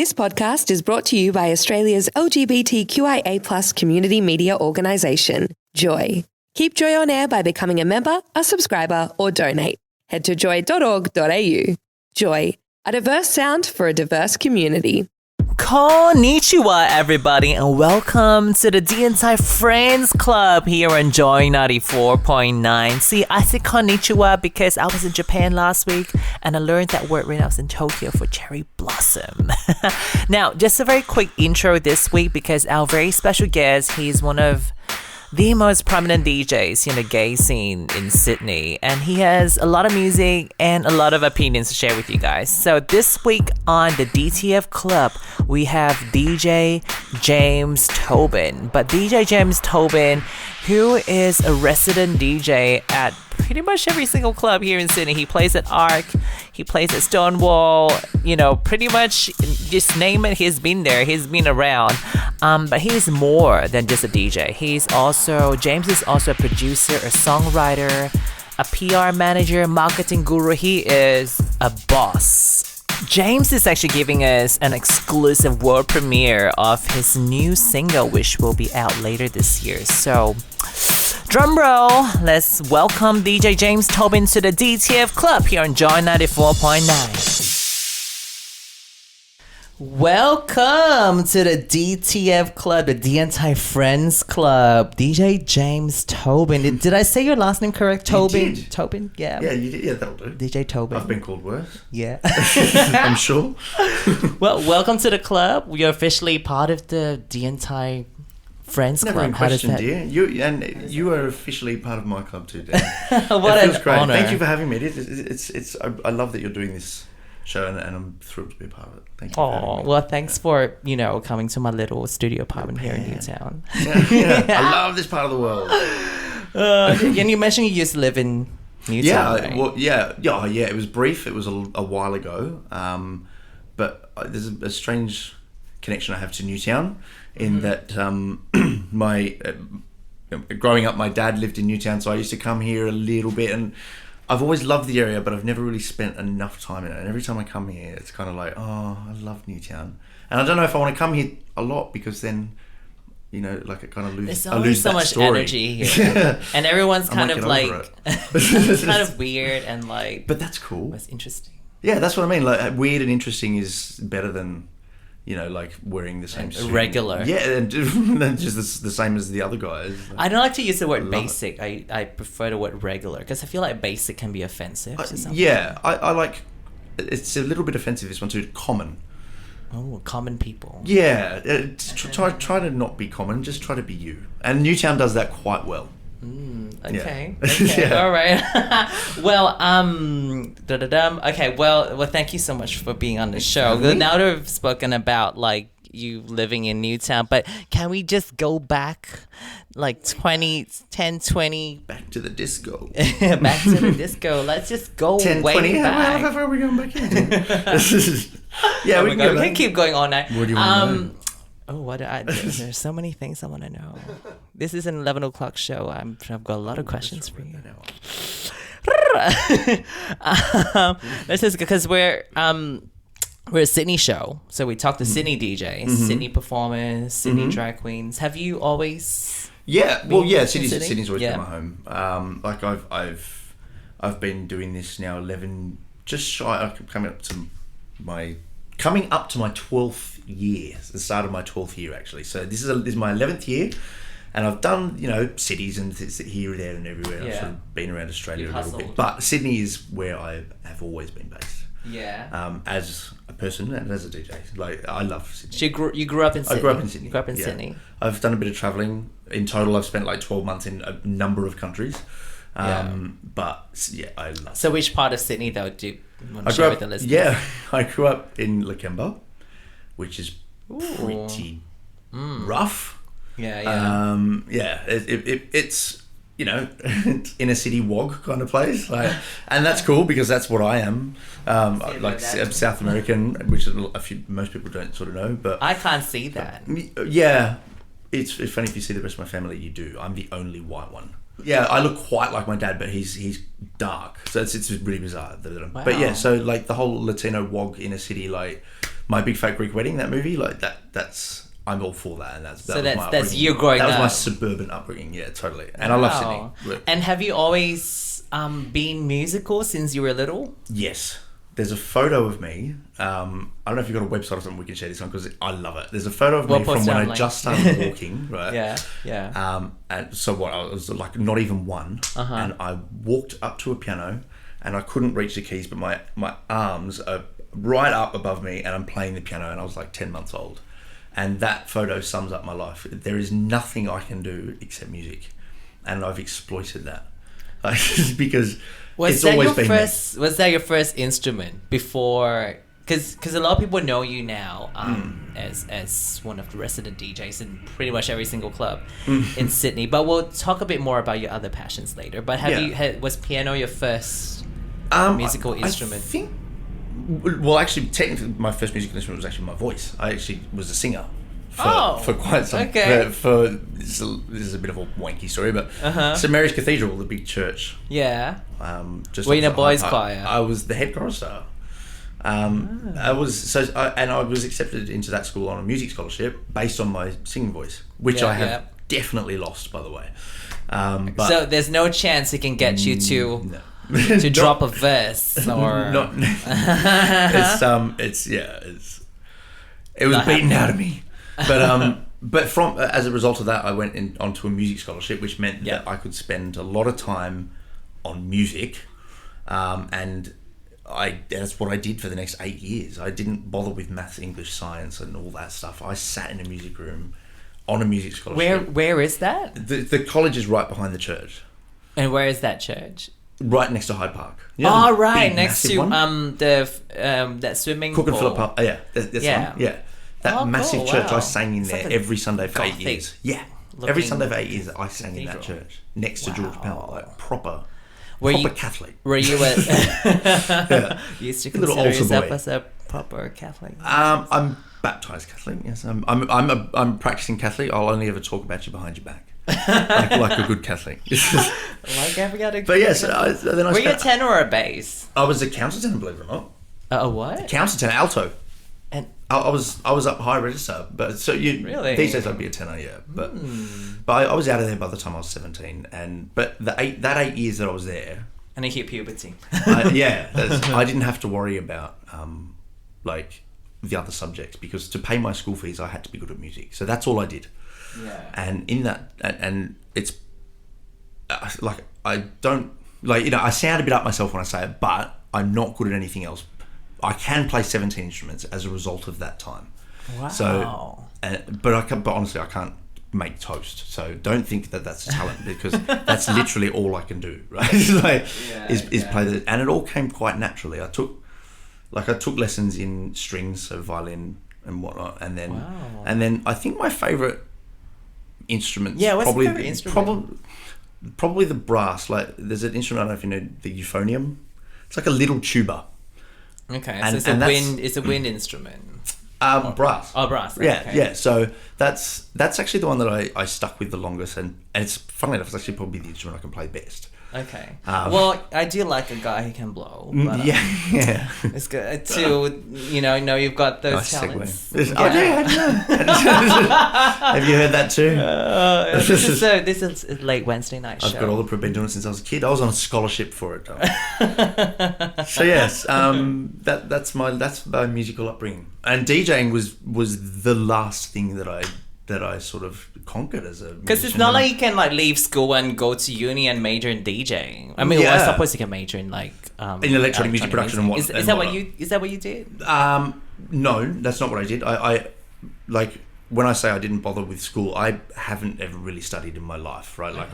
This podcast is brought to you by Australia's LGBTQIA+ community media organisation, Joy. Keep Joy on air by becoming a member, a subscriber, or donate. Head to joy.org.au. Joy, a diverse sound for a diverse community. Konnichiwa, everybody, and welcome to the Dyan Tai Friends Club here on Joy 94.9. See, I said konnichiwa because I was in Japan last week and I learned that word when I was in Tokyo for cherry blossom. Now, just a very quick intro this week because our very special guest, he's one of the most prominent DJs in the gay scene in Sydney, and he has a lot of music and a lot of opinions to share with you guys. So this week on the DTF Club, we have DJ James Tobin. But DJ James Tobin, who is a resident DJ at pretty much every single club here in Sydney. He plays at Arc, he plays at Stonewall, pretty much just name it, he's been there, he's been around. But he's more than just a DJ. James is also a producer, a songwriter, a PR manager, marketing guru. He is a boss. James is actually giving us an exclusive world premiere of his new single, which will be out later this year. So, drum roll, let's welcome DJ James Tobin to the DTF Club here on Joy 94.9. Welcome to the DTF Club, the Dyan Tai Friends Club. DJ James Tobin. Did I say your last name correct? Tobin? You did. Tobin? Yeah. Yeah, you did. Yeah, that'll do. DJ Tobin. I've been called worse. Yeah. I'm sure. Well, welcome to the club. You're officially part of the Dyan Tai Friends Never Club. in question, dear. You are officially part of my club too, Dan. What it feels an great. honor. Thank you for having me. I love that you're doing this show, and I'm thrilled to be a part of it. Thank you for having me. Well, thanks for, coming to my little studio apartment here in Newtown. Yeah. I love this part of the world. And you mentioned you used to live in Newtown, right? Yeah. It was brief. It was a while ago. But there's a strange connection I have to Newtown in that growing up, my dad lived in Newtown, so I used to come here a little bit, and I've always loved the area, but I've never really spent enough time in it. And every time I come here, it's kind of like, oh, I love Newtown. And I don't know if I want to come here a lot because then, like I kind of lose. There's always so much story. Energy here, and everyone's kind of like, it's kind of weird and like. But that's cool. It's interesting. Yeah, that's what I mean. Like weird and interesting is better than, like wearing the same suit. Regular. Yeah, and just the same as the other guys. I don't like to use the word basic. I prefer the word regular because I feel like basic can be offensive to some Yeah, I like. It's a little bit offensive. This one too. Common. Oh, common people. Yeah, try to not be common. Just try to be you. And Newtown does that quite well. Okay. Yeah. Okay. Yeah. All right. Well, okay. Well, thank you so much for being on the show. Now that we've spoken about like you living in Newtown, but can we just go back like 20 back to the disco. Back to the disco. Let's just go 10, way 20. back. How far are we going back into? Yeah, we can keep going all night. What do you want to know? There's so many things I want to know. This is an 11 o'clock show. I've got a lot of questions for you. This is because we're a Sydney show, so we talk to Sydney DJs, Sydney performers, Sydney drag queens. Have you always? Yeah, Sydney's always Yeah. been my home. Like I've been doing this now 11, just shy. I'm coming up to my 12th year. It's the start of my 12th year actually. So this is my 11th year, and I've done cities and here, there, and everywhere. I've sort of been around Australia a little bit, but Sydney is where I have always been based. Yeah. As a person and as a DJ, like I love Sydney. So you grew up in Sydney. I grew up in Sydney. You grew up in yeah. Sydney. I've done a bit of traveling. In total, I've spent like 12 months in a number of countries. But yeah, I love. So which part of Sydney though do you want to share with the listeners? Yeah, I grew up in Lakemba, which is pretty rough. Yeah. It's inner city wog kind of place, like, and that's cool because that's what I am. Like South American, which most people don't sort of know, but I can't see that. Yeah, it's funny if you see the rest of my family. You do. I'm the only white one. Yeah, I look quite like my dad, but he's dark, so it's really bizarre. Wow. But yeah, so like the whole Latino wog inner city, like My Big Fat Greek Wedding, that movie, like that's I'm all for that, and that's you growing up. That was my suburban upbringing, yeah, totally. And I love Sydney. And have you always been musical since you were little? Yes. There's a photo of me. I don't know if you've got a website or something we can share this on, because I love it. There's a photo of me from when I just started walking, right? Yeah. And so I was like not even one, and I walked up to a piano, and I couldn't reach the keys, but my arms are right up above me, and I'm playing the piano, and I was like 10 months old. And that photo sums up my life. There is nothing I can do except music, and I've exploited that. Because it's always been there. Was that your first instrument before? Because a lot of people know you now as one of the resident DJs in pretty much every single club in Sydney. But we'll talk a bit more about your other passions later. But was piano your first musical instrument? I think. Well, actually, technically, my first musical instrument was actually my voice. I actually was a singer for quite some. Okay. This is a bit of a wanky story, but St Mary's Cathedral, the big church. Yeah. Just were you in a boys' choir? I was the head chorister. I was I was accepted into that school on a music scholarship based on my singing voice, which I have definitely lost, by the way. But so there's no chance it can get you to. No. To drop a verse or it was beaten out of me, but from as a result of that, I went onto a music scholarship, which meant that I could spend a lot of time on music, and that's what I did for the next 8 years. I didn't bother with maths, English, science, and all that stuff. I sat in a music room on a music scholarship. Where is that? The college is right behind the church. And where is that church? Right next to Hyde Park. Right next to that swimming Cook and pool. Phillip Park. That massive church. I sang in there every Sunday for 8 years. Yeah, every Sunday for 8 years I sang in that church next to George Pell, like proper Catholic. Were you you used to consider yourself as a proper Catholic? I'm baptized Catholic. Yes, I'm practicing Catholic. I'll only ever talk about you behind your back. like a good Catholic. Like every other. But yes, then I were you a tenor or a bass? I was a countertenor, believe it or not. A what? Countertenor, alto. And I was up high register, but so you really these days I'd be a tenor, yeah. But I was out of there by the time I was 17, but that 8 years that I was there, and I hit puberty. I didn't have to worry about like the other subjects, because to pay my school fees I had to be good at music, so that's all I did. Yeah. And in that, and it's like I don't like I sound a bit up myself when I say it, but I'm not good at anything else. I can play 17 instruments as a result of that time. Wow. So, but honestly, I can't make toast. So don't think that that's a talent, because that's literally all I can do. Right? is play the, and it all came quite naturally. I took lessons in strings, so violin and whatnot, and then I think my favorite instruments. Yeah, what's probably your favorite instrument? Probably the brass. Like there's an instrument, I don't know if you know the euphonium. It's like a little tuba. Okay, so it's a wind instrument. Brass. Oh, brass. Yeah, okay. yeah. So that's actually the one that I stuck with the longest, and it's funnily enough, it's actually probably the instrument I can play best. Okay. Well, I do like a guy who can blow. But, yeah. It's good to know you've got those talents. Segue. Oh, yeah. Have you heard that too? This is a late Wednesday night show. I've got all the been doing it since I was a kid. I was on a scholarship for it. So yes, that's my musical upbringing, and DJing was the last thing that I sort of conquered as a musician. Because it's not like you can leave school and go to uni and major in DJing. I mean, I suppose you can major in in electronic music production and what. Is that what you did? No, that's not what I did. I like when I say I didn't bother with school, I haven't ever really studied in my life, right? Like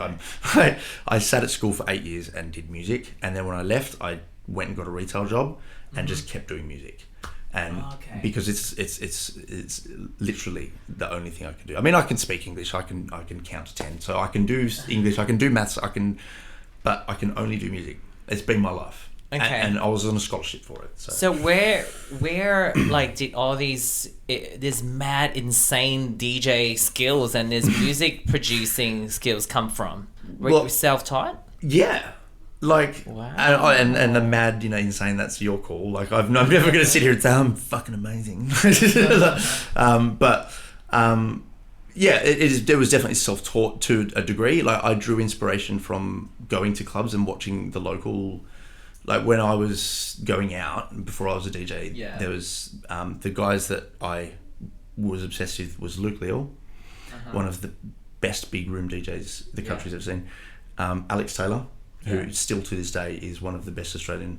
I sat at school for 8 years and did music, and then when I left, I went and got a retail job and just kept doing music. And because it's literally the only thing I can do. I mean, I can speak English. I can count to 10. So I can do English. I can do maths. But I can only do music. It's been my life. Okay. And I was on a scholarship for it. So where did all these mad insane DJ skills and this music producing skills come from? Were you self-taught? Yeah. Like, Wow. and the mad, insane, that's your call. Like, I'm never going to sit here and say I'm fucking amazing. Yeah, it was definitely self-taught to a degree. Like, I drew inspiration from going to clubs and watching the local. Like, when I was going out before I was a DJ, there was the guys that I was obsessed with was Luke Leal, one of the best big room DJs the country's ever seen. Alex Taylor, who still to this day is one of the best Australian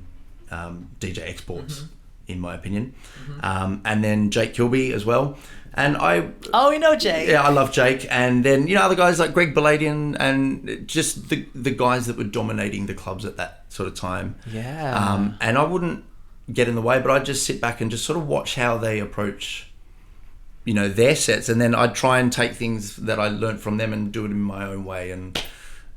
DJ exports, in my opinion. And then Jake Kilby as well. And we know Jake. Yeah, I love Jake. And then, other guys like Greg Belladian and just the guys that were dominating the clubs at that sort of time. Yeah. And I wouldn't get in the way, but I'd just sit back and just sort of watch how they approach, their sets. And then I'd try and take things that I learned from them and do it in my own way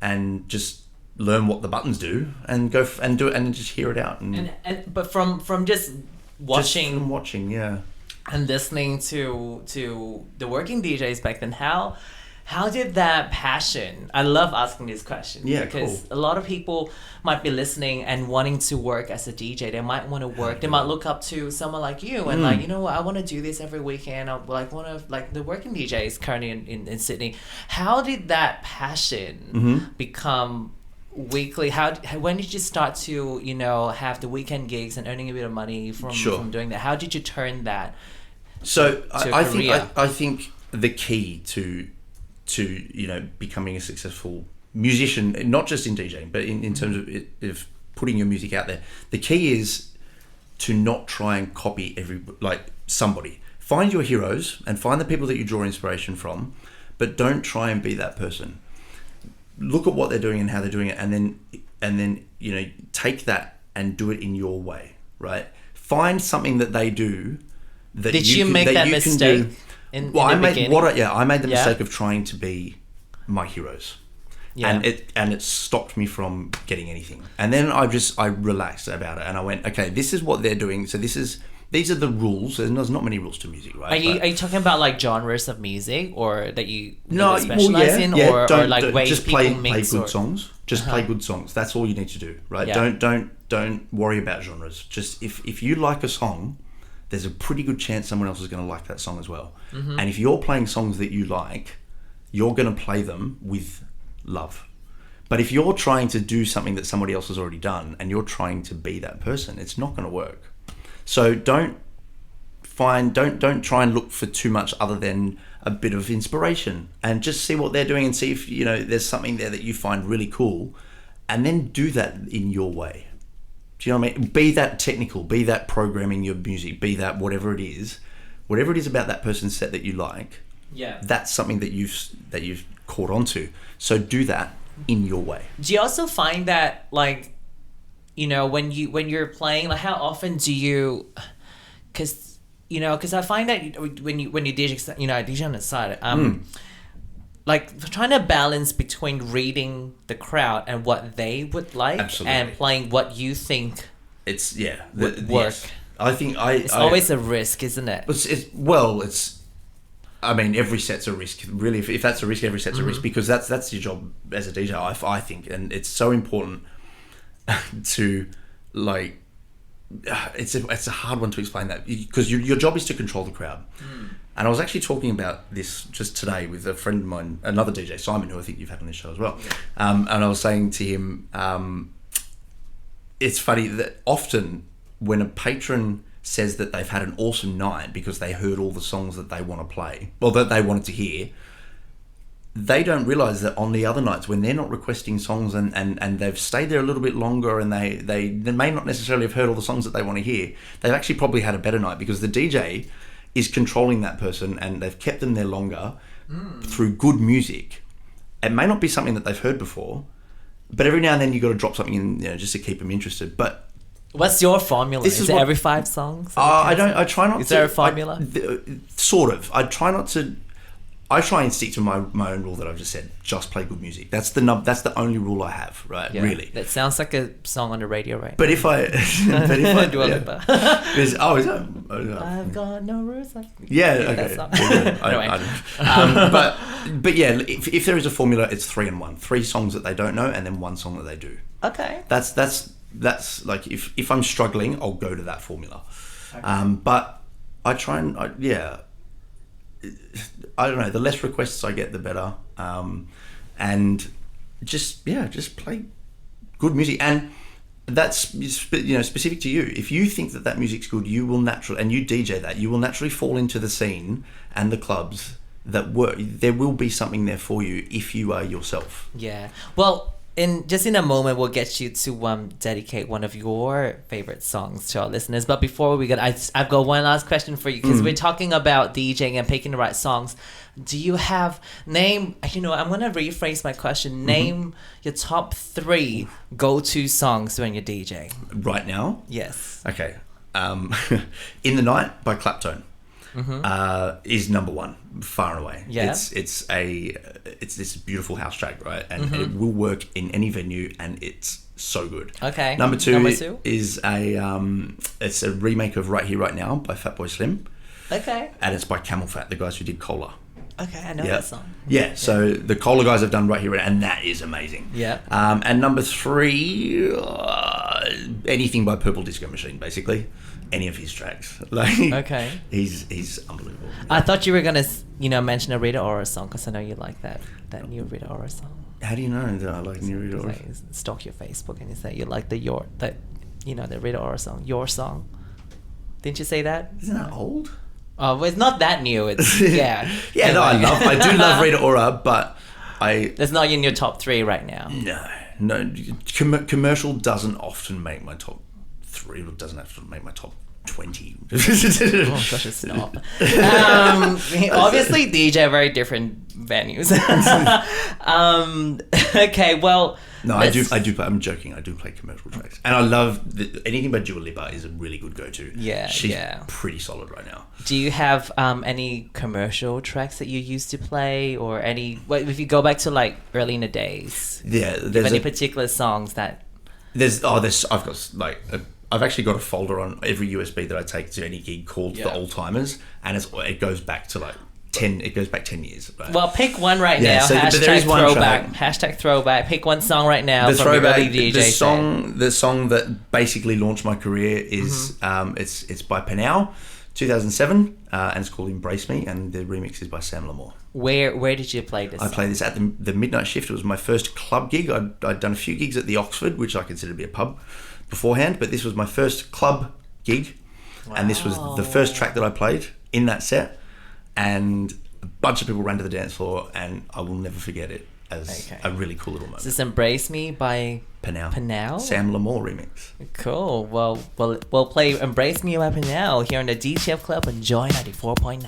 and just learn what the buttons do and go and do it and just hear it out. But from just watching. Just from watching, yeah. And listening to the working DJs back then, how did that passion? I love asking this question because a lot of people might be listening and wanting to work as a DJ. They might want to work. They might look up to someone like you and like, I want to do this every weekend. I want to the working DJs currently in Sydney. How did that passion become weekly? When did you start to have the weekend gigs and earning a bit of money from doing that? How did you turn that I think the key to becoming a successul musician, not just in DJing but in terms of putting your music out there, the key is to not try and copy somebody. Find your heroes and find the people that you draw inspiration from, but don't try and be that person. Look at what they're doing and how they're doing it, and then take that and do it in your way, right? Find something that they do that Did you make that mistake in the beginning? I made the mistake of trying to be my heroes, and it stopped me from getting anything. And then I relaxed about it, and I went, okay, this is what they're doing. So these are the rules, and there's not many rules to music, right? Are you talking about like genres of music, or that you specialize in, or like ways just people play mix? Good songs. Just play good songs. That's all you need to do, right? Yeah. Don't worry about genres. Just if you like a song, there's a pretty good chance someone else is going to like that song as well. And if you're playing songs that you like, you're going to play them with love. But if you're trying to do something that somebody else has already done and you're trying to be that person, it's not going to work. So don't try and look for too much other than a bit of inspiration, and just see what they're doing and see if there's something there that you find really cool, and then do that in your way. Do you know what I mean? Be that technical, be that programming your music, be that whatever it is about that person's set that you like. Yeah, that's something that you've caught onto. So do that in your way. Do you also find that when you're playing, like, how often do you? Because I find that when you DJ, DJ on the side, like trying to balance between reading the crowd and what they would like, and playing what you think would work. Yes. I think it's always a risk, isn't it? I mean, every set's a risk. Really, if that's a risk, every set's a risk, because that's your job as a DJ. I think, and it's so important to like. It's a hard one to explain that, because your job is to control the crowd. And I was actually talking about this just today with a friend of mine, another DJ, Simon, who I think you've had on this show as well. And I was saying to him, it's funny that often when a patron says that they've had an awesome night because they heard all the songs that they want to play, or that they wanted to hear, they don't realise that on the other nights when they're not requesting songs and they've stayed there a little bit longer and they may not necessarily have heard all the songs that they want to hear, they've actually probably had a better night because the DJ is controlling that person and they've kept them there longer through good music. It may not be something that they've heard before, but every now and then you've got to drop something in, just to keep them interested. But what's your formula? Is it every 5 songs? I try not to. Is there a formula? Sort of. I try not to. I try and stick to my own rule that I've just said. Just play good music. That's the only rule I have, right? Yeah. Really. That sounds like a song on the radio, right? But if I Dua Lipa. is that? I've got no rules. Yeah, That okay. song. But yeah, if there is a formula, it's 3 and 1. 3 songs that they don't know, and then 1 song that they do. Okay. That's like if I'm struggling, I'll go to that formula. Okay. But I try and I don't know. The less requests I get, the better. And just play good music, and that's specific to you. If you think that music's good, you will naturally, and you DJ that, you will naturally fall into the scene and the clubs that work. There will be something there for you if you are yourself. Yeah. Well, in a moment, we'll get you to dedicate one of your favorite songs to our listeners. But before we get, I've got one last question for you, because we're talking about DJing and picking the right songs. Do you have I'm gonna rephrase my question. Name your top 3 go-to songs when you're DJing Right now? Yes. Okay. In the Night by Claptone is number 1, far and away. Yeah. It's this beautiful house track, right? And it will work in any venue, and it's so good. Okay. Number two is it's a remake of Right Here, Right Now by Fatboy Slim. Okay. And it's by Camel Fat, the guys who did Cola. Okay, I know that song. Yeah, so the Cola guys have done Right Here, and that is amazing. Yeah. And number 3, anything by Purple Disco Machine, basically. Any of his tracks. Okay. He's unbelievable. I thought you were gonna, mention a Rita Ora song, because I know you like that new Rita Ora song. How do you know that I like new Rita Ora? Like, stalk your Facebook and you say you like the Rita Ora song, Your Song. Didn't you say that? Isn't that old? Oh, well, it's not that new. It's yeah. Yeah, no, I do love Rita Ora, but That's not in your top 3 right now. No. Commercial doesn't often make my top 3. It doesn't have to make my top 20. Oh, such a snob. Obviously, DJ very different venues. Okay, well. No, I do play. I'm joking. I do play commercial tracks, and I love anything by Dua Lipa is a really good go-to. Yeah, she's pretty solid right now. Do you have any commercial tracks that you used to play, or any? Well, if you go back to like early in the days, there's any particular songs that? I've actually got a folder on every USB that I take to any gig called the Old Timers, and it goes back to like 10. It goes back 10 years. Right? Well, pick one right now. So, hashtag throwback. Hashtag throwback. Pick one song right now. The from throwback. Your early DJ the song that basically launched my career is it's by Panau, 2007, and it's called "Embrace Me," and the remix is by Sam Lamore. Where did you play this? I played this at the Midnight Shift. It was my first club gig. I'd done a few gigs at the Oxford, which I consider to be a pub beforehand, but this was my first club gig. Wow. And this was the first track that I played in that set, and a bunch of people ran to the dance floor, and I will never forget it as a really cool little moment. Is this "Embrace Me" by Panau? Sam Lamore remix. Cool. Well, we'll play "Embrace Me" by Panau here on the DTF Club on Joy 94.9.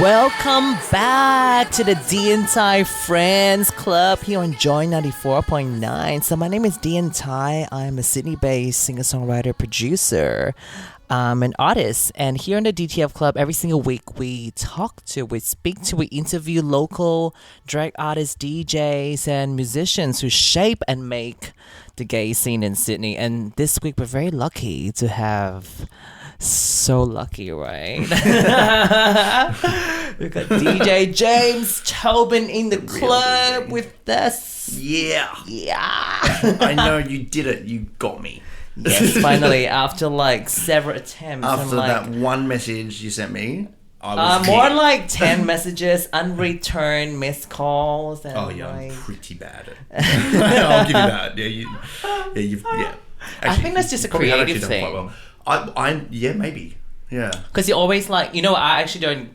Welcome back to the Dyan Tai Friends Club here on Joy 94.9. So my name is Dyan Tai. I'm a Sydney-based singer-songwriter, producer, an artist. And here on the DTF Club, every single week we speak to, we interview local drag artists, DJs, and musicians who shape and make the gay scene in Sydney. And this week we're very lucky to have... So lucky, right? We've got DJ James Tobin in the club with us. Yeah. I know you did it. You got me. Yes, finally, after like several attempts. After that one message you sent me, I was more like 10 messages, unreturned missed calls. And I'm pretty bad at I'll give you that. Yeah. Actually, I think that's just a creative thing. Quite well. Maybe. Yeah. Because you always like, I actually don't,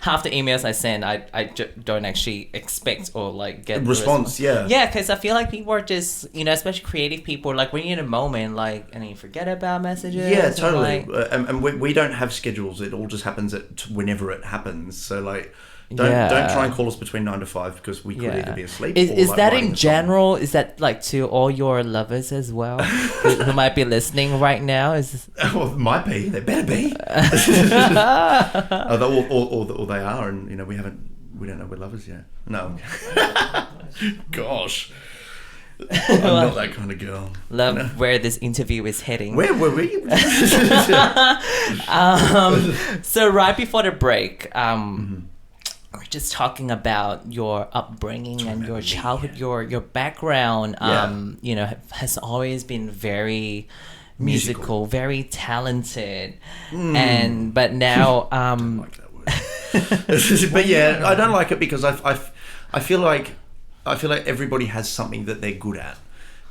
half the emails I send, I don't actually expect or like get response. Yeah. Yeah, because I feel like people are just, especially creative people, like when you're in a moment, like, and you forget about messages. Yeah, totally. And we don't have schedules. It all just happens whenever it happens. So like, don't try and call us between 9 to 5 because we could either be asleep. Is like that in general? Is that like to all your lovers as well who might be listening right now? Well, it might be. They better be. or they are, and we don't know we're lovers yet. No. Gosh. I'm not that kind of girl. Love where this interview is heading. Where were we? So right before the break, we're just talking about your upbringing and your childhood, your background. Has always been very musical, very talented, but now I don't like that word. But yeah, I don't like it because I feel like everybody has something that they're good at,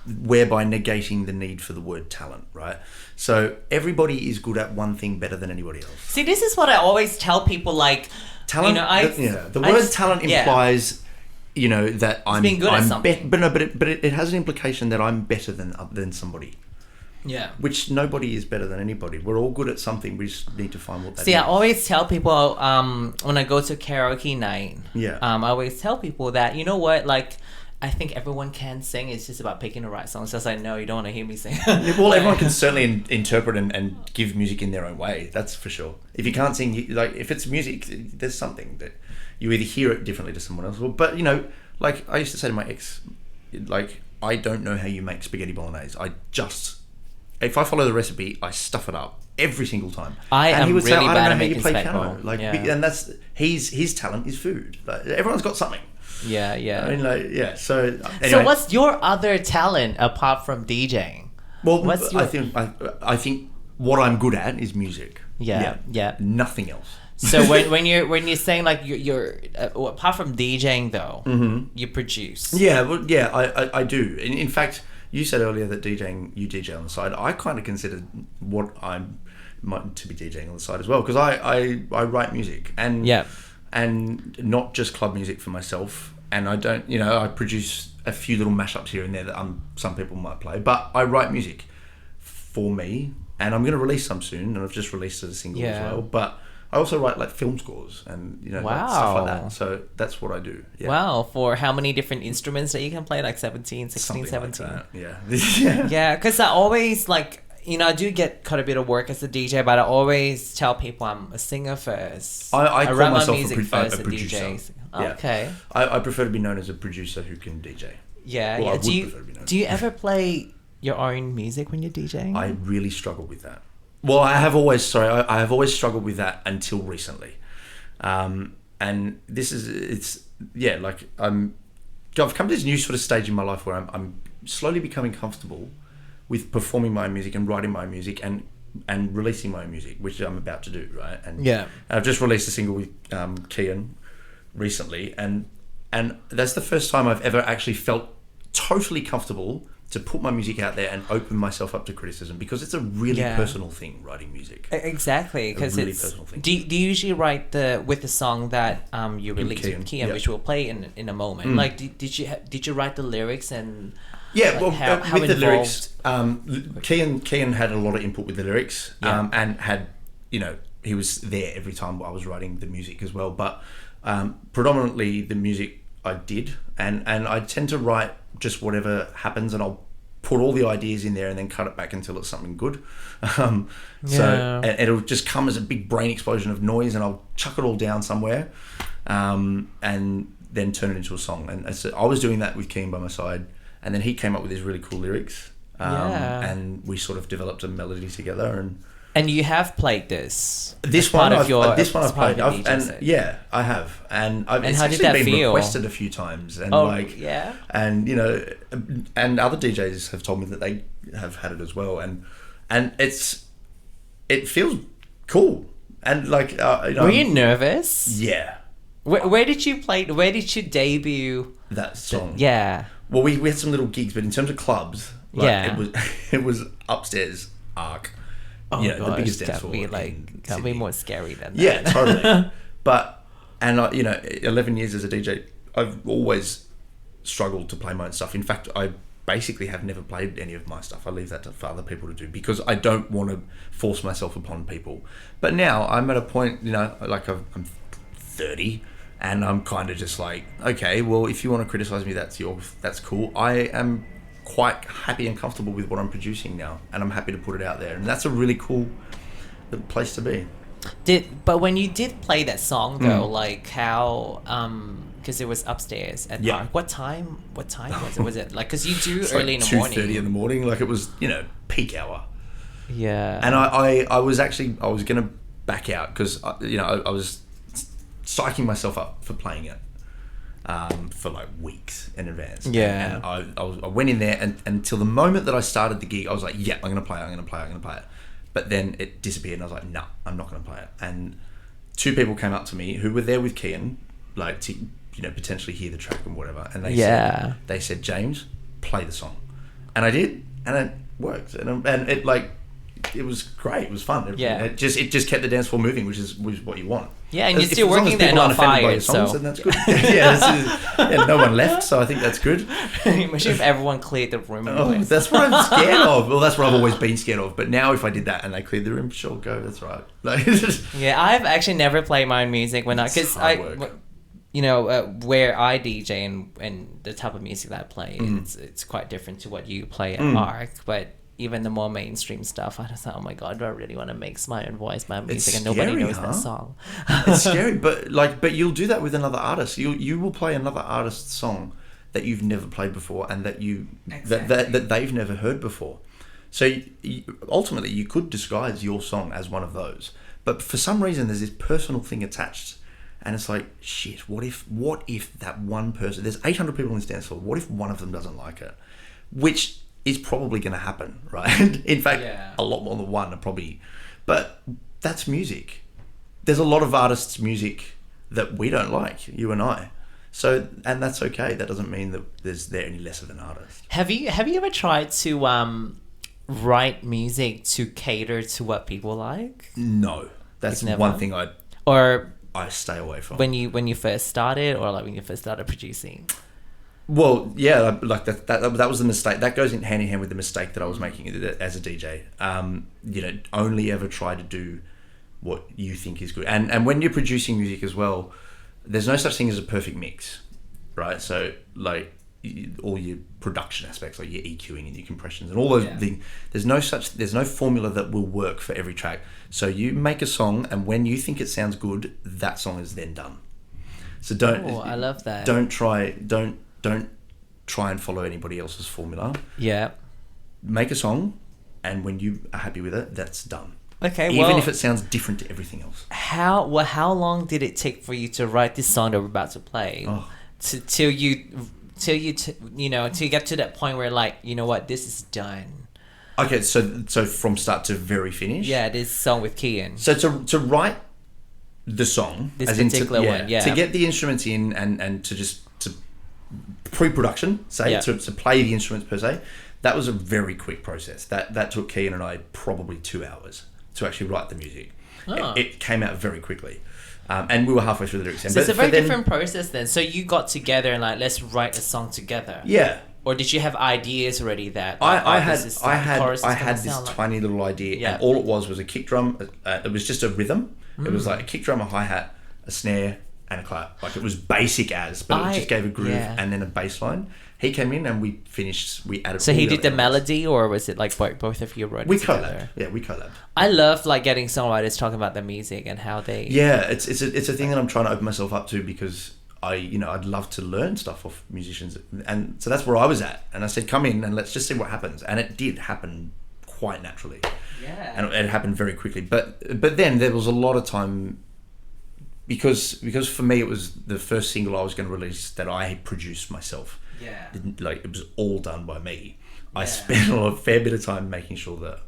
whereby negating the need for the word talent, right? So everybody is good at one thing better than anybody else. See, this is what I always tell people, like. Talent, the word talent implies, that I'm being good at something. But it has an implication that I'm better than somebody. Yeah. Which nobody is better than anybody. We're all good at something. We just need to find what that is. See, I always tell people when I go to karaoke night. Yeah. I always tell people that like. I think everyone can sing. It's just about picking the right songs. Just like, no, you don't want to hear me sing. Well, everyone can certainly interpret and give music in their own way. That's for sure. If you can't sing, if it's music, there's something that you either hear it differently to someone else. But like I used to say to my ex, like, I don't know how you make spaghetti bolognese. If I follow the recipe, I stuff it up every single time. And he would really say, I don't know how you play piano. And that's his talent is food. Like, everyone's got something. Yeah. I mean, so anyway. So what's your other talent apart from DJing? Well, I think what I'm good at is music. Yeah. Nothing else. So when you're saying like you're apart from DJing though, you produce. Yeah, well, I do. In fact, you said earlier that you DJ on the side. I kind of consider what I'm to be DJing on the side as well because I write music and not just club music for myself. And I don't, I produce a few little mashups here and there that some people might play, but I write music for me, and I'm going to release some soon, and I've just released it as a single as well. But I also write like film scores and like stuff like that. So that's what I do. Yeah. Wow, for how many different instruments that you can play, like 16, Something 17? Like that. Yeah, because I always like. I do get quite a bit of work as a DJ, but I always tell people I'm a singer first. I call write myself my music first, a producer. DJ. Yeah. Okay. I prefer to be known as a producer who can DJ. Yeah, well, yeah. Do you ever play your own music when you're DJing? I really struggle with that. Well, I have always struggled with that until recently. And this is, I've come to this new sort of stage in my life where I'm slowly becoming comfortable with performing my own music and writing my own music and releasing my own music, which I'm about to do, right? And I've just released a single with Kian recently, and that's the first time I've ever actually felt totally comfortable to put my music out there and open myself up to criticism, because it's a really personal thing, writing music. Exactly, because really it's personal thing. Do you usually write with the song that you released with Kian, which we'll play in a moment? Like, did you write the lyrics and? Yeah, like how with the lyrics, Kian had a lot of input with the lyrics, and had he was there every time I was writing the music as well. But predominantly the music I did, and I tend to write just whatever happens, and I'll put all the ideas in there and then cut it back until it's something good. So and it'll just come as a big brain explosion of noise, and I'll chuck it all down somewhere, and then turn it into a song. And so I was doing that with Keen by my side, and then he came up with these really cool lyrics, and we sort of developed a melody together. And you have played this. This one I've played, I have, and it's how did actually that been feel? requested a few times, and and you know, and other DJs have told me that they have had it as well, and it feels cool, and like, you know, were you nervous? Yeah. Where did you play? Where did you debut that song? Well, we had some little gigs, but in terms of clubs, it was upstairs Arc. Oh, you know, the biggest dance floor. Can't be more scary than that. Yeah, totally. But, and you know, 11 years as a DJ, I've always struggled to play my own stuff. In fact, I basically have never played any of my stuff. I leave that for other people to do because I don't want to force myself upon people. But now I'm at a point, you know, like I'm 30, and I'm kind of just like, okay, well, if you want to criticize me, that's cool. I am quite happy and comfortable with what I'm producing now, and I'm happy to put it out there, and that's a really cool little place to be. But when you did play that song though, like how because it was upstairs at Arc. What time was it? Was it like, because you do it's early like in the morning? 2:30 in the morning, like it was, you know, peak hour. Yeah. And I was gonna back out because you know, I was psyching myself up for playing it for like weeks in advance. Yeah. And I went in there, and until the moment that I started the gig, I was like, yeah, I'm gonna play it. But then it disappeared, and I was like, no, I'm not gonna play it. And two people came up to me who were there with Kian, like, to, you know, potentially hear the track and whatever, and they said, James, play the song. And I did, and it worked, and it, like, it was great. It was fun. It just kept the dance floor moving, which is what you want. Yeah, and you're still working there, not fired, so then that's good. No one left, so I think that's good. Imagine if everyone cleared the room. That's what I'm scared of. Well, that's what I've always been scared of. But now, if I did that and they cleared the room, sure, go. That's right. Like, yeah, I've actually never played my own music because you know, where I DJ and the type of music that I play, it's quite different to what you play at Arc, but even the more mainstream stuff, I just thought, oh my god, do I really want to mix my own voice, my own music, and nobody knows that song? It's scary, but you'll do that with another artist. You will play another artist's song that you've never played before, and that that they've never heard before. So ultimately, you could disguise your song as one of those, but for some reason, there's this personal thing attached, and it's like, shit. What if that one person? There's 800 people in this dance floor. What if one of them doesn't like it? Which is probably going to happen, right? In fact, a lot more than one are probably, but that's music. There's a lot of artists' music that we don't like, you and I. So, and that's okay. That doesn't mean that they're any less of an artist. Have you ever tried to write music to cater to what people like? No, that's one thing I stay away from. When you first started, or like when you first started producing. Well, yeah, like that was the mistake. That goes hand in hand with the mistake that I was making as a DJ. You know, only ever try to do what you think is good. And when you're producing music as well, there's no such thing as a perfect mix, right? So, like, all your production aspects, like your EQing and your compressions and all those things, there's no formula that will work for every track. So you make a song, and when you think it sounds good, that song is then done. So I love that. Don't try and follow anybody else's formula. Yeah. Make a song, and when you are happy with it, that's done. Okay, even if it sounds different to everything else. How long did it take for you to write this song that we're about to play? Till you get to that point where, like, you know what, this is done. Okay, so from start to very finish. Yeah, this song with Kian. So to write the song, this particular one, to get the instruments in and to pre-production, to play the instruments per se, that was a very quick process. That took Kian and I probably 2 hours to actually write the music. It came out very quickly, and we were halfway through the lyrics. So it's a very different process then. So you got together and, like, let's write a song together. Yeah, Or did you have ideas already that I the had this like? tiny little idea, Yeah. and all it was a kick drum. It was just a rhythm. It was like a kick drum, a hi-hat, a snare, and a clap. Like, it was basic but it just gave a groove and then a bass line. He came in and we added. So he did the melody, or was it like both of you wrote it together? Yeah, we collabed. I love like getting songwriters talking about the music and how they. Yeah, it's a thing that I'm trying to open myself up to, because I'd love to learn stuff off musicians, and so that's where I was at. And I said, come in and let's just see what happens. And it did happen quite naturally. Yeah. And it happened very quickly. But then there was a lot of time, because for me it was the first single I was going to release that I had produced myself. Yeah. Like, it was all done by me. I spent a fair bit of time making sure that,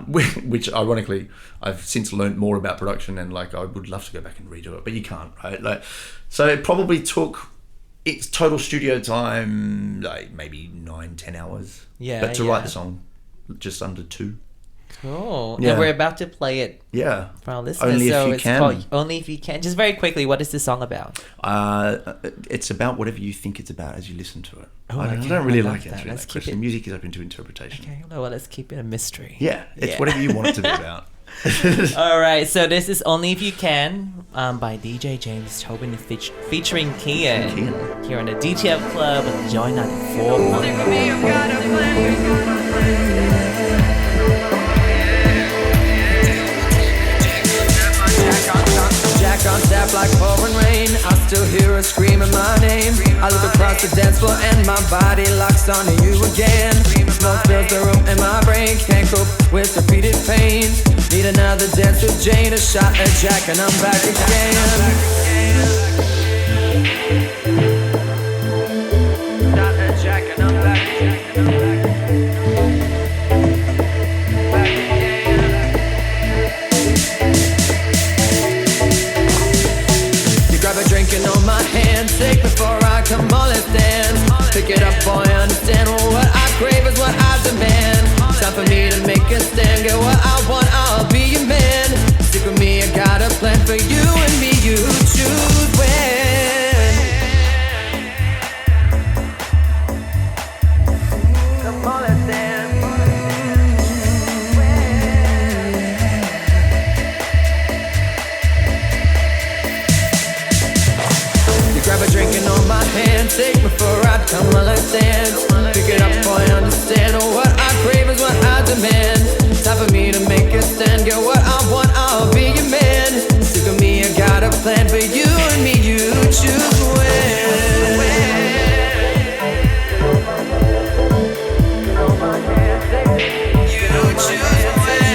which ironically I've since learned more about production, and like I would love to go back and redo it, but you can't, right? Like, so it probably took its total studio time like maybe 9-10 hours. Yeah. But to write the song, just under 2. Cool. Yeah. And we're about to play it Yeah. for our listeners. Only so if you it's can. called Only If You Can. Just very quickly, what is the song about? It's about whatever you think it's about as you listen to it. Oh, I okay. don't really I love like that. answering Let's that keep question. it- Music is open to interpretation. Okay, well, let's keep it a mystery. Yeah, it's Yeah. whatever you want it to be about. All right, so this is Only If You Can by DJ James Tobin featuring Kian here on the DTF Club with Joy 94.9. Jack on tap like pouring rain. I still hear her screaming my name. I look across the dance floor and my body locks onto you again. Smoke fills the room and my brain can't cope with repeated pain. Need another dance with Jane, a shot at Jack, and I'm back again. Shot at Jack, and I'm back again. Grab a drink and hold my hand. Take before I come on, let's dance. Pick it up, boy, understand. What I crave is what I demand. Time for me to make a stand. Get what I want, I'll be your man. Stick with me, I got a plan for you and me. You choose when. Come on, let's dance. Grab a drink and hold my hand. Take me for a ride, come on, let's dance. Pick it up, boy, understand. What I crave is what I demand. Time for me to make a stand. Get what I want, I'll be your man. Stick with me, I got a plan for you and me. You choose when. You choose when.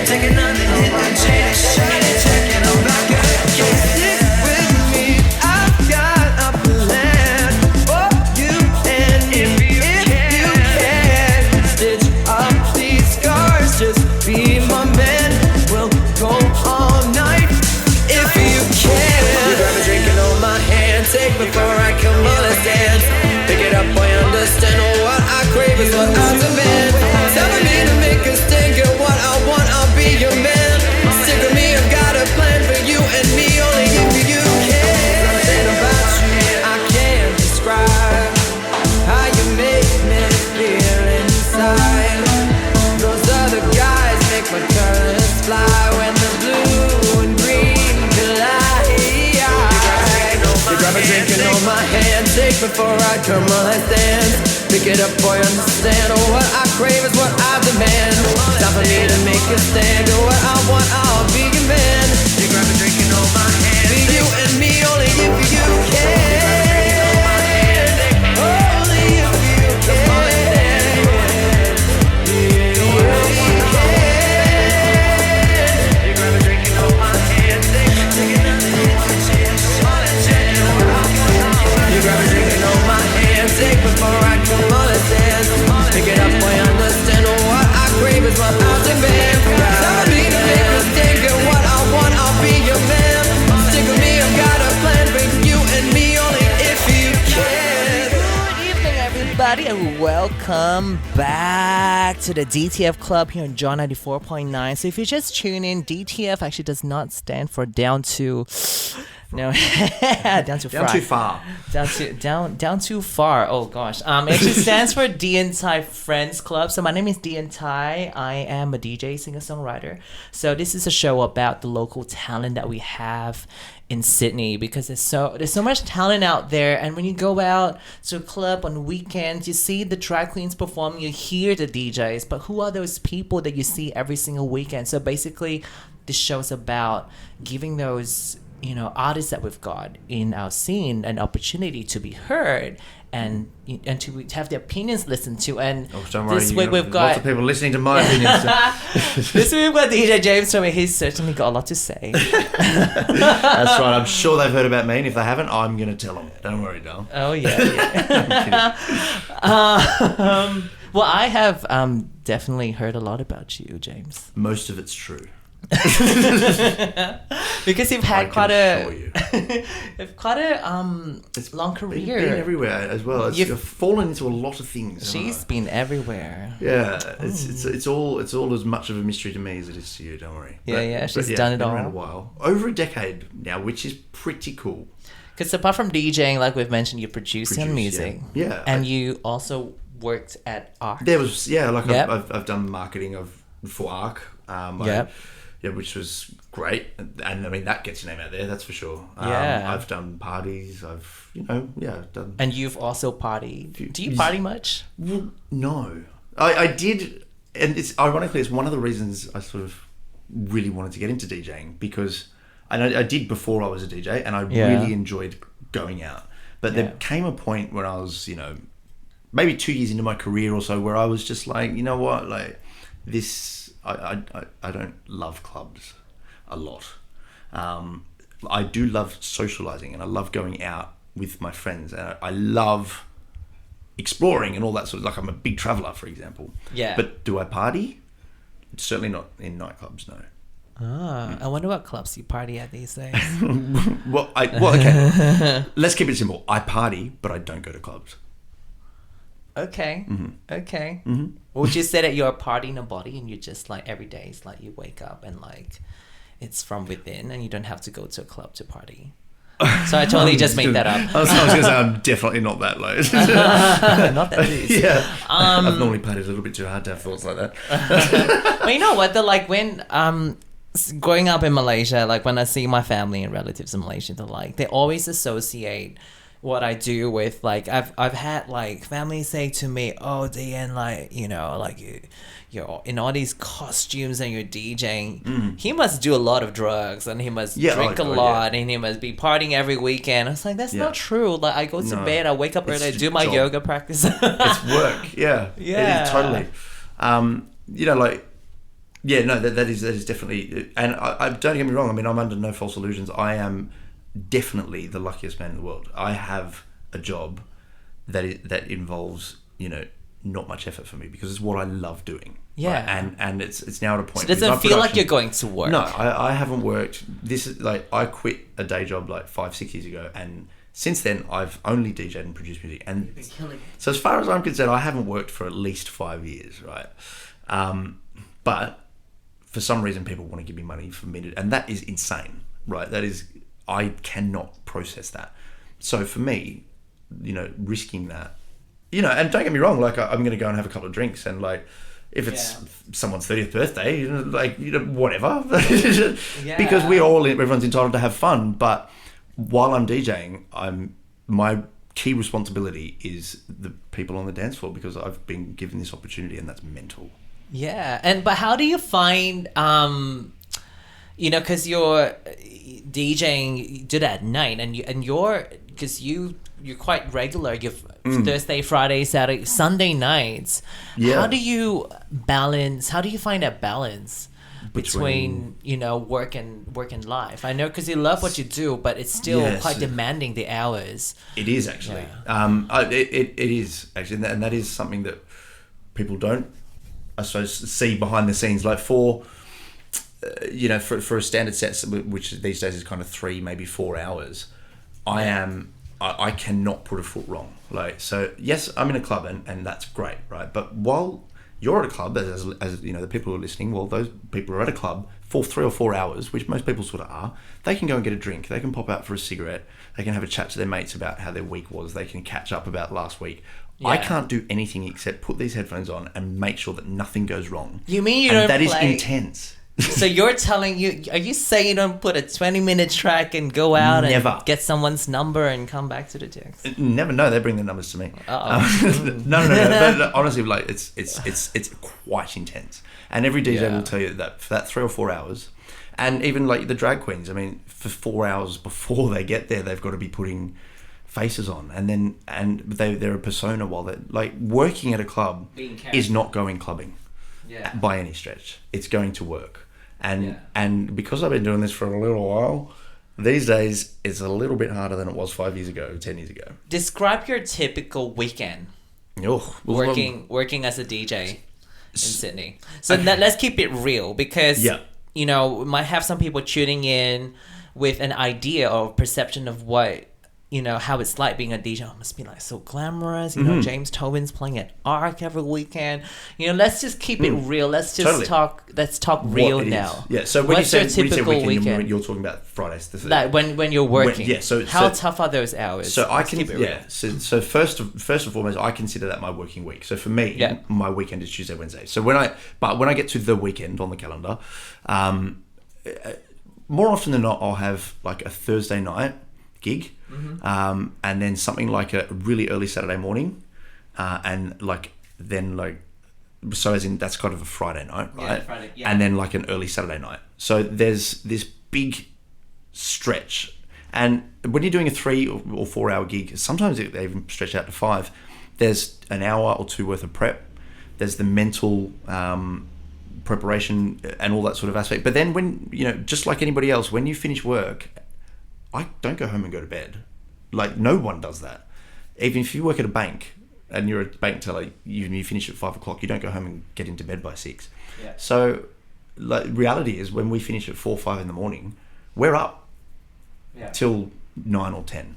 Take another hit and change the shot and check it out back again. Stick with me, I've got a plan for you, and if you can stitch up these scars, just be my man. We'll go all night if you can. You grab a drink and hold my hand. Take before I come on, let's dance. Pick it up, boy, understand. What I crave is what I demand. Tell me to make a stand. Get what I want, I'll be your man. Stick with me, I've got a plan for you and me. Only if you can. Something about you I can't describe. How you make me feel inside. Those other guys make my colors fly when the blue and green collide. You grab a drink and hold my hand. Take before I come on, let's dance. Pick it up, boy, understand. What I crave is what I demand. Time for me to make a stand. What I want, I'll be your man. You grab a drink and hold my hand. Be you and me, only if you can. Only if you can. You grab a drink and hold my hand. Take another hit and change the shot and check it out. You grab a drink and hold my hand. Take before I come on, let's dance. Pick it up, boy, understand. What I crave is what I demand. Tell me to make a stand. Get what I want, I'll be your man. Stick with me, I've got a plan for you and me. Only if you can. Good evening, everybody, and welcome back to the DTF Club here on Joy 94.9. So if you just tune in, DTF actually does not stand for down to No, down too Down far. too far. Down too far. Oh gosh. It actually stands for Dyan Tai Friends Club. So my name is Dyan Tai. I am a DJ, singer-songwriter. So this is a show about the local talent that we have in Sydney, because there's so much talent out there, and when you go out to a club on weekends, you see the drag queens perform, you hear the DJs, but who are those people that you see every single weekend? So basically this show's about giving those artists that we've got in our scene an opportunity to be heard and to have their opinions listened to. And Don't worry, this week we've lots got of people listening to my opinions. this week we've got DJ James Tobin. He's certainly got a lot to say. That's right. I'm sure they've heard about me, and if they haven't, I'm going to tell them. Don't worry, darling. Oh yeah. Well, I have definitely heard a lot about you, James, Most of it's true. because you've had I quite can a assure you. you've quite a long career. Been everywhere as well. You've fallen into a lot of things. She's been everywhere. Yeah, it's all as much of a mystery to me as it is to you. Don't worry. Yeah, she's done it been all. around a while, over a decade now, which is pretty cool. Because apart from DJing, like we've mentioned, you produce your music. Yeah. And you also worked at ARC. There was Yep. I've done marketing for ARC. Which was great, and I mean that gets your name out there, that's for sure. I've done parties. I've done. And you've also partied. Do you party much? Well, no, I did, and it's one of the reasons I sort of really wanted to get into DJing, because I did before I was a DJ, and I really enjoyed going out. But there came a point when I was, maybe 2 years into my career or so, where I was just like, you know what, like this. I don't love clubs a lot. I do love socializing, and I love going out with my friends, and I love exploring and all that sort of, like, I'm a big traveler, for example. Yeah. But do I party? Certainly not in nightclubs, no. I wonder what clubs you party at these days. Well, okay. Let's keep it simple. I party, but I don't go to clubs. Okay. Mm-hmm. Okay. Mm-hmm. Would you say that you're a party in a body, and you just like every day is like you wake up and like it's from within, and you don't have to go to a club to party? So I totally just made that up. I was going to say I'm definitely not that low. Not that loose. Yeah. I've normally partied a little bit too hard to have thoughts like that. But you know what? When growing up in Malaysia, like when I see my family and relatives in Malaysia, they always associate what I do with, like, I've had like family say to me, oh, Dyan, like, you're in all these costumes and you're DJing. He must do a lot of drugs, and he must drink a lot, and he must be partying every weekend. I was like, that's not true. Like, I go to bed, I wake up early, I do my yoga practice. It's work. Yeah. It is, totally. That is definitely, and I don't get me wrong, I mean, I'm under no false illusions. I am definitely the luckiest man in the world. I have a job that involves, not much effort for me, because it's what I love doing. Yeah. Right? And it's now at a point. So it doesn't feel like you're going to work. No, I haven't worked. This is like, I quit a day job like 5-6 years ago, and since then I've only DJed and produced music. And so as far as I'm concerned, I haven't worked for at least 5 years, right? But for some reason people want to give me money for me to, and that is insane, right? That is, I cannot process that. So for me, risking that, and don't get me wrong, like I'm going to go and have a couple of drinks, and like if it's someone's 30th birthday, whatever, because everyone's entitled to have fun. But while I'm DJing, my key responsibility is the people on the dance floor, because I've been given this opportunity, and that's mental. Yeah, but how do you find because you're DJing, you do that at night, because you're quite regular. You're Thursday, Friday, Saturday, Sunday nights. Yeah. How do you find that balance between work and life? I know, because you love what you do, but it's still quite demanding, the hours. It is actually. It is actually, and that is something that people don't, I suppose, see behind the scenes. Like for a standard set, which these days is kind of 3, maybe 4 hours, I cannot put a foot wrong. Like, so yes, I'm in a club, and that's great, right? But while you're at a club, as you know, the people who are listening, well, those people are at a club for 3 or 4 hours, which most people sort of are. They can go and get a drink. They can pop out for a cigarette. They can have a chat to their mates about how their week was. They can catch up about last week. Yeah. I can't do anything except put these headphones on and make sure that nothing goes wrong. You mean you and don't that is play? intense. So you're telling are you saying you don't put a 20-minute track and go out Never. and get someone's number and come back to the text? Never know. They bring their numbers to me. No. But honestly, like it's quite intense. And every DJ will tell you that for that 3 or 4 hours, and even like the drag queens. I mean, for 4 hours before they get there, they've got to be putting faces on, and they're a persona while they're like working at a club is not going clubbing by any stretch. It's going to work. And because I've been doing this for a little while, these days it's a little bit harder than it was 5 years ago, 10 years ago. Describe your typical weekend working as a DJ in Sydney. So let's keep it real, because you know, we might have some people tuning in with an idea or perception of what, you know, how it's like being a DJ. Oh, it must be like so glamorous. You know, James Tobin's playing at Arc every weekend. You know, let's just keep it real. Let's just talk. Let's talk real now. Yeah. So when what's you say your typical weekend? you're talking about Fridays. Like when you're working. So how tough are those hours? So I can So first and foremost, I consider that my working week. So for me, my weekend is Tuesday, Wednesday. So when I get to the weekend on the calendar, more often than not, I'll have like a Thursday night gig. And then something like a really early Saturday morning, and so as in that's kind of a Friday night, right? Friday, and then like an early Saturday night. So there's this big stretch, and when you're doing a 3 or 4 hour gig, sometimes they even stretch out to 5. There's an hour or 2 worth of prep. There's the mental preparation and all that sort of aspect. But then when, you know, just like anybody else, when you finish work, I don't go home and go to bed. Like, no one does that. Even if you work at a bank and you're a bank teller, you finish at 5 o'clock, you don't go home and get into bed by 6. Yeah. So, like, reality is when we finish at 4 or 5 in the morning, we're up till 9 or 10.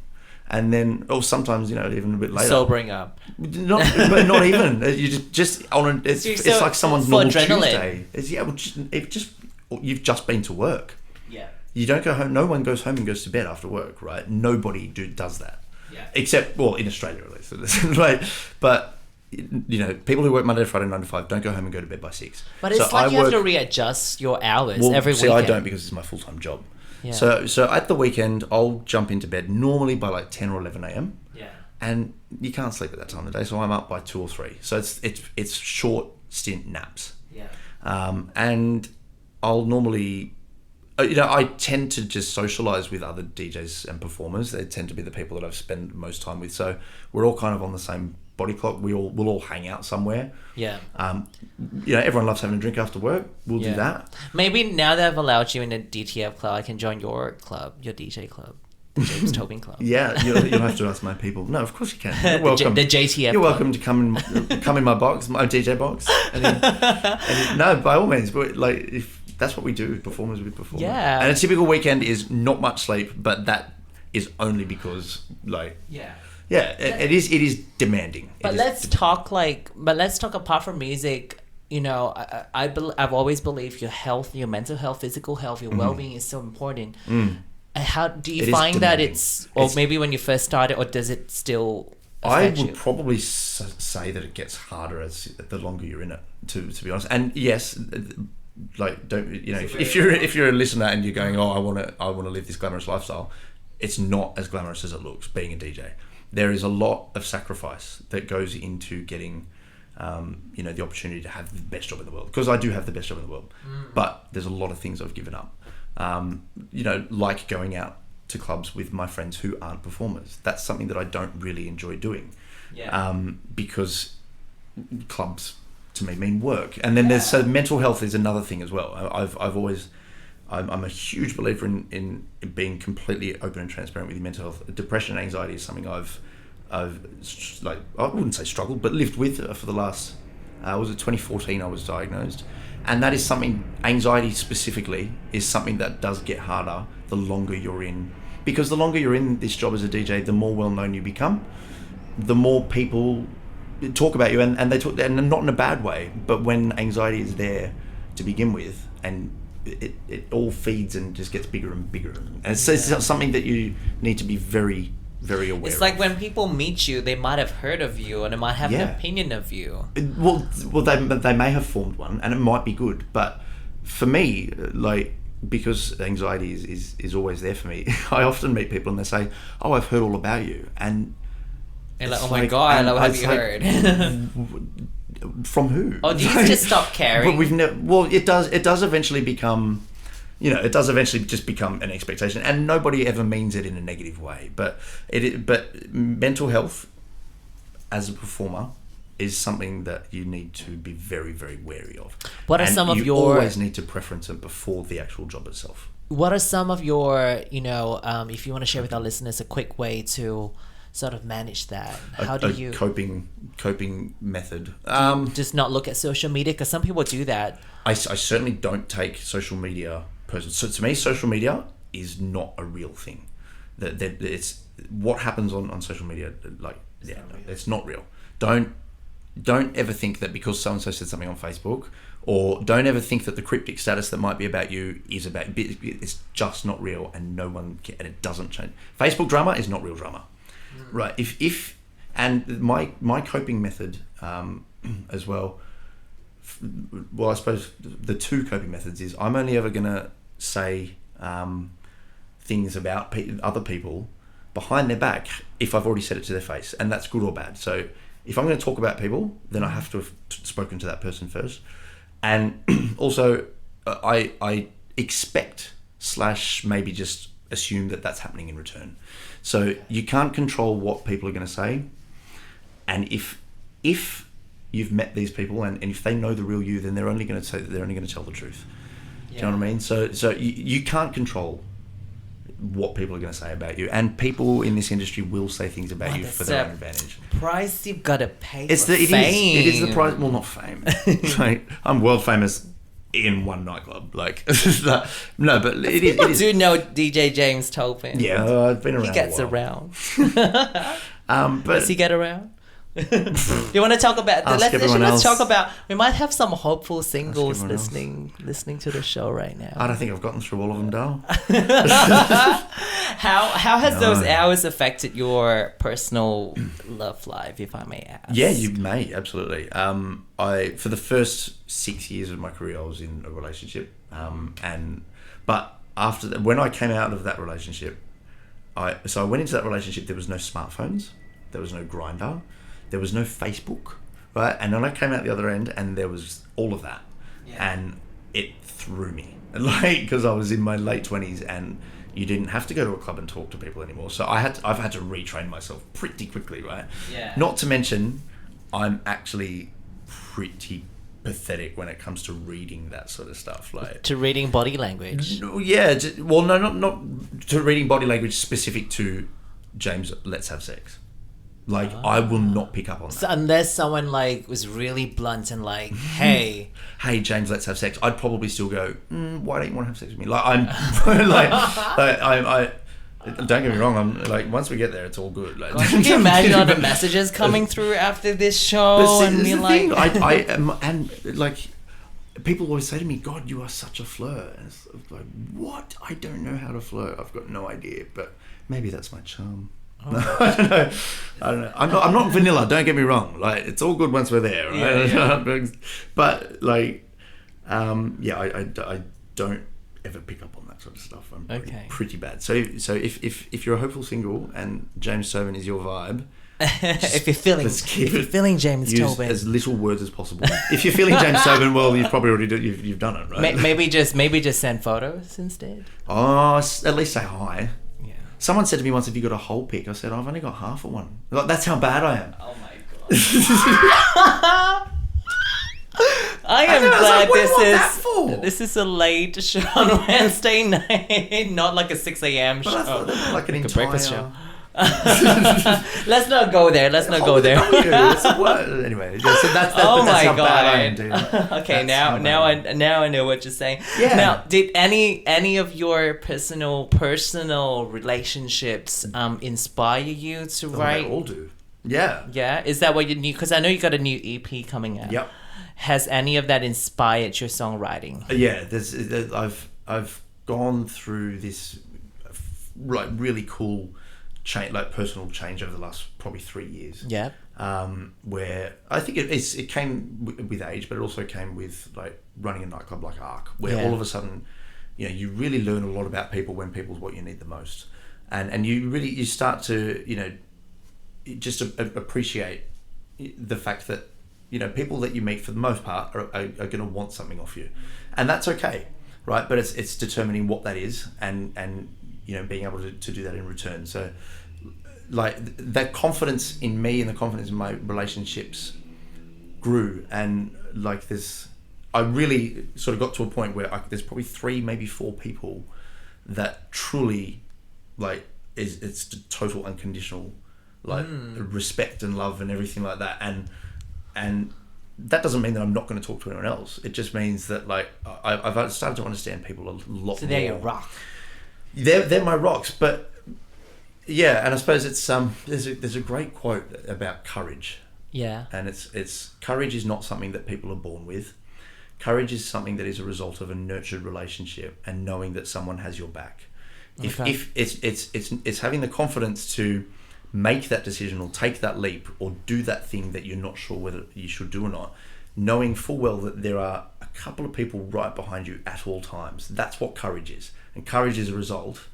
And then, or sometimes, you know, even a bit later. Sobering up. But not even. You just on. It's like someone's normal adrenaline. Tuesday. You've just been to work. Yeah. You don't go home. No one goes home and goes to bed after work, right? Nobody does that. Yeah. Except, well, in Australia at least, right? But you know, people who work Monday to Friday 9 to 5 don't go home and go to bed by 6. But it's like you have to readjust your hours every weekend. I don't, because it's my full-time job. Yeah. So at the weekend, I'll jump into bed normally by like 10 or 11 a.m. Yeah. And you can't sleep at that time of the day, so I'm up by 2 or 3. So it's short stint naps. Yeah. And I'll normally, you know, I tend to just socialize with other DJs and performers. They tend to be the people that I've spent most time with. So we're all kind of on the same body clock. We'll all hang out somewhere. Yeah. You know, everyone loves having a drink after work. We'll do that. Maybe now that I've allowed you in the DTF Club, I can join your club, your DJ club, the James Tobin Club. Yeah, you'll have to ask my people. No, of course you can. You're welcome. The JTF. You're welcome to come in my box, my DJ box. And no, by all means. But like, if that's what we do, performers with performers. Yeah. And a typical weekend is not much sleep, but that is only because like. Yeah. Yeah, it is demanding. But let's talk apart from music. You know, I've always believed your health, your mental health, physical health, your well-being is so important. And how do you find that it's maybe when you first started, or does it still affect you? I would probably say that it gets harder the longer you're in it, to be honest. And yes, like, don't, you know, if you're a listener and you're going, oh, I want to live this glamorous lifestyle, it's not as glamorous as it looks being a DJ. There is a lot of sacrifice that goes into getting, you know, the opportunity to have the best job in the world. Because I do have the best job in the world, but there's a lot of things I've given up. You know, like going out to clubs with my friends who aren't performers. That's something that I don't really enjoy doing, because clubs to me mean work. And then so mental health is another thing as well. I'm a huge believer in being completely open and transparent with your mental health. Depression and anxiety is something I've like, I wouldn't say struggled, but lived with for the last, was it 2014 I was diagnosed. And that is something, anxiety specifically, is something that does get harder the longer you're in. Because the longer you're in this job as a DJ, the more well-known you become, the more people talk about you, and they talk, and not in a bad way, but when anxiety is there to begin with, and it all feeds and just gets bigger and bigger, and it's something that you need to be very, very aware It's like of. when people meet you, they might have heard of you and they might have an Yeah. opinion of you. Well, they may have formed one, and it might be good, but for me, like, because anxiety is always there for me, I often meet people and they say, "Oh, I've heard all about you," and And like, it's oh my god, and have it's you like, heard? From who? Oh, do you just stop caring? But we've never. Well, it does eventually become, it does eventually just become an expectation, and nobody ever means it in a negative way. But but mental health as a performer is something that you need to be very, very wary of. What are And some of you your- always need to preference it before the actual job itself. What are some of your, if you want to share with our listeners a quick way to sort of manage that? How do you coping method? just not look at social media? Because some people do that. I certainly don't take social media personally. So to me, social media is not a real thing. That it's what happens on social media. It's not real. Don't ever think that because so and so said something on Facebook, or don't ever think that the cryptic status that might be about you is about. It's just not real, and no one can, and it doesn't change. Facebook drama is not real drama, right? If and my coping method as well. Well, I suppose the two coping methods is I'm only ever gonna say things about other people behind their back if I've already said it to their face, and that's good or bad. So if I'm going to talk about people, then I have to have spoken to that person first, and also I expect / maybe just assume that that's happening in return. So you can't control what people are going to say, and if you've met these people and if they know the real you, then they're only going to say that they're only going to tell the truth. Do you know what I mean? So you can't control what people are going to say about you, and people in this industry will say things about you for their own advantage. Price you've got to pay It for fame. is the price. Well, not fame. Like, I'm world famous in one nightclub. Like, no, but it is. People do know DJ James Tobin. Yeah, I've been around. He gets a while. around. But Does he get around? You want to talk about? Ask everyone Let's else. talk about. We might have some hopeful singles everyone else. listening to the show right I now. don't think I've gotten through all of them, Dale. How has those No. hours affected your personal love life, if I may ask? Yeah, you may, absolutely. For the first 6 years of my career, I was in a relationship, but after that, when I came out of that relationship, I went into that relationship. There was no smartphones, there was no Grindr, there was no Facebook, right? And then I came out the other end, and there was all of that, and it threw me, like, because I was in my late 20s and you didn't have to go to a club and talk to people anymore. So I've had to retrain myself pretty quickly, right? Yeah. Not to mention, I'm actually pretty pathetic when it comes to reading that sort of stuff. Like, To reading body language. yeah, well, no, not to reading body language specific to James, let's have sex. Like, I will not pick up on that. So unless someone was really blunt and hey, Hey James, let's have sex. I'd probably still go, why don't you want to have sex with me? Like, I'm I don't get me wrong, I'm like, once we get there, it's all good. Like, can you imagine all the messages coming through after this show But see, and this me is the like, thing. I am, and like, people always say to me, God, you are such a flirt. And it's like, what? I don't know how to flirt. I've got no idea, but maybe that's my charm. No, I don't know. I'm not vanilla. Don't get me wrong. Like, it's all good once we're there, right? Yeah. But like, I don't ever pick up on that sort of stuff. I'm pretty bad. So if you're a hopeful single and James Tobin is your vibe, if you're feeling James use Tobin, as little words as possible. If you're feeling James Tobin, well, you've probably already you've done it, right? maybe just send photos instead. Oh, at least say hi. Yeah. Someone said to me once, "Have you got a whole pic?" I said, "I've only got half of one." Like, that's how bad I am. Oh my god. I am glad this is a late show on Wednesday night, not like a 6 a.m. show. But I thought that was like an entire breakfast show. Let's not go there. Anyway, so that's oh that's my how god. bad I am, dude. Okay, That's now how bad I know what you're saying. Yeah. Now, did any of your personal relationships inspire you to Oh, write? they all do. Yeah. Yeah, is that what you need? Because I know you got a new EP coming out. Yep. Has any of that inspired your songwriting? Yeah, I've gone through this like really cool change, like personal change over the last probably 3 years. Yeah. Where I think it came with age, but it also came with like running a nightclub like Arc, where all of a sudden, you really learn a lot about people when people's what you need the most, and you start to just appreciate the fact that people that you meet for the most part are going to want something off you, and that's okay, right? But it's determining what that is and being able to do that in return. So like that confidence in me and the confidence in my relationships grew, and like I really sort of got to a point where there's probably 3, maybe 4 people that truly like it's total unconditional like respect and love and everything like that, and that doesn't mean that I'm not going to talk to anyone else. It just means that like I've started to understand people a lot more. So they're your rock. They're my rocks, but yeah, and I suppose it's there's a great quote about courage. Yeah. And it's courage is not something that people are born with. Courage is something that is a result of a nurtured relationship and knowing that someone has your back. Okay. If it's having the confidence to make that decision or take that leap or do that thing that you're not sure whether you should do or not, knowing full well that there are a couple of people right behind you at all times. That's what courage is. And courage is a result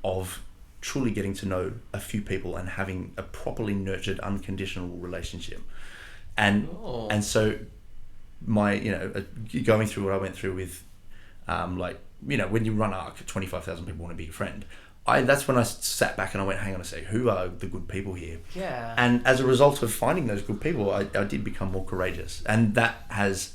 of truly getting to know a few people and having a properly nurtured, unconditional relationship. And so my, going through what I went through with, when you run ARC, 25,000 people want to be your friend. That's when I sat back and I went, hang on a sec, who are the good people here? Yeah. And as a result of finding those good people, I did become more courageous. And that has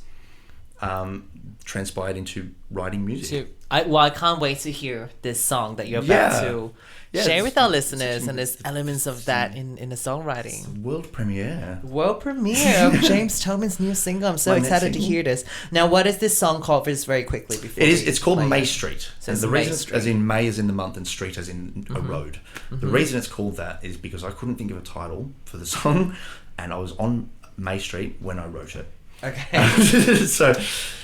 transpired into writing music. I can't wait to hear this song that you're about to share with our listeners, and there's elements of that in the songwriting. World premiere. World premiere of James Tobin's new single. I'm so My next excited to single. hear this. Now, what is this song called? Just very quickly before It's called play May it. Street. So And it's the May reason, Street. as in May as in the month and street as in a road. The reason it's called that is because I couldn't think of a title for the song, and I was on May Street when I wrote it. Okay. So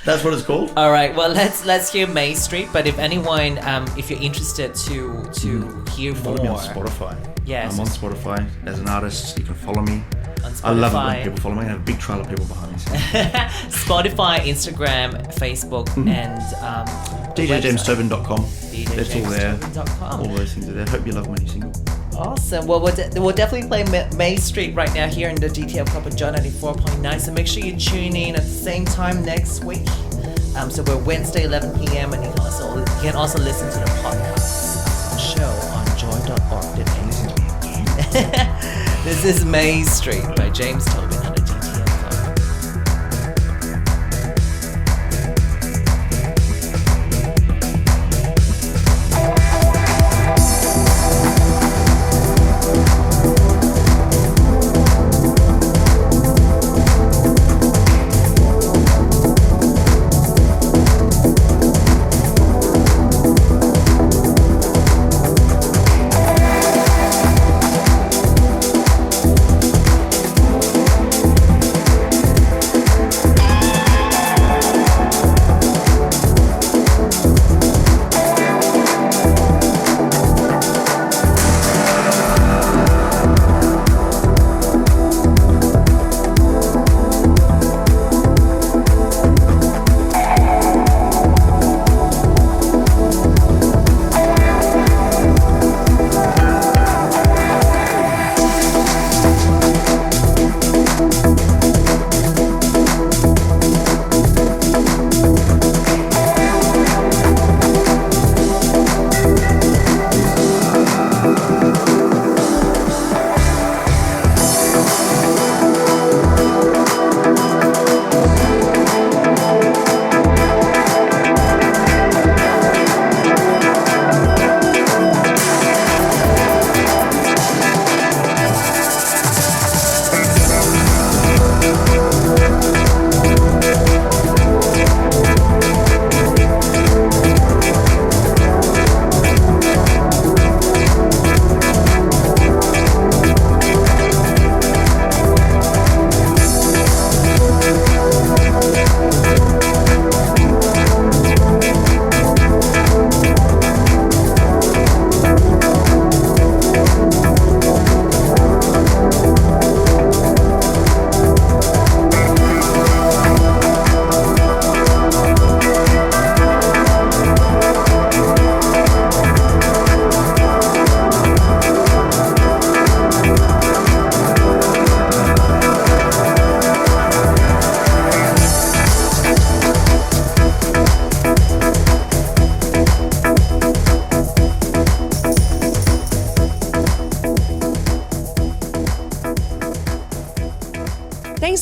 that's what it's called. All right. Well, let's hear May Street. But if anyone, if you're interested to hear Follow more me on Spotify. Yes. I'm on Spotify as an artist. You can follow me. on I love it Spotify, when people follow me. I have a big trail of people behind me. So. Spotify, Instagram, Facebook, and djjamestobin.com. That's all there. djjamestobin.com. All those things are there. Hope you love my new single. Awesome. Well, we'll definitely play May Street right now here in the DTF Club with John 94.9. So make sure you tune in at the same time next week. So we're Wednesday, 11 p.m. and you can also listen to the podcast show on joy.org.au. This is May Street by James Tobin on the DTF Club.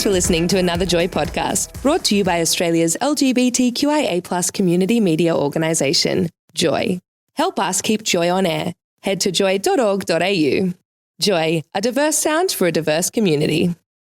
Thanks for listening to another Joy podcast, brought to you by Australia's LGBTQIA+ community media organisation, Joy. Help us keep Joy on air. Head to joy.org.au. Joy, a diverse sound for a diverse community.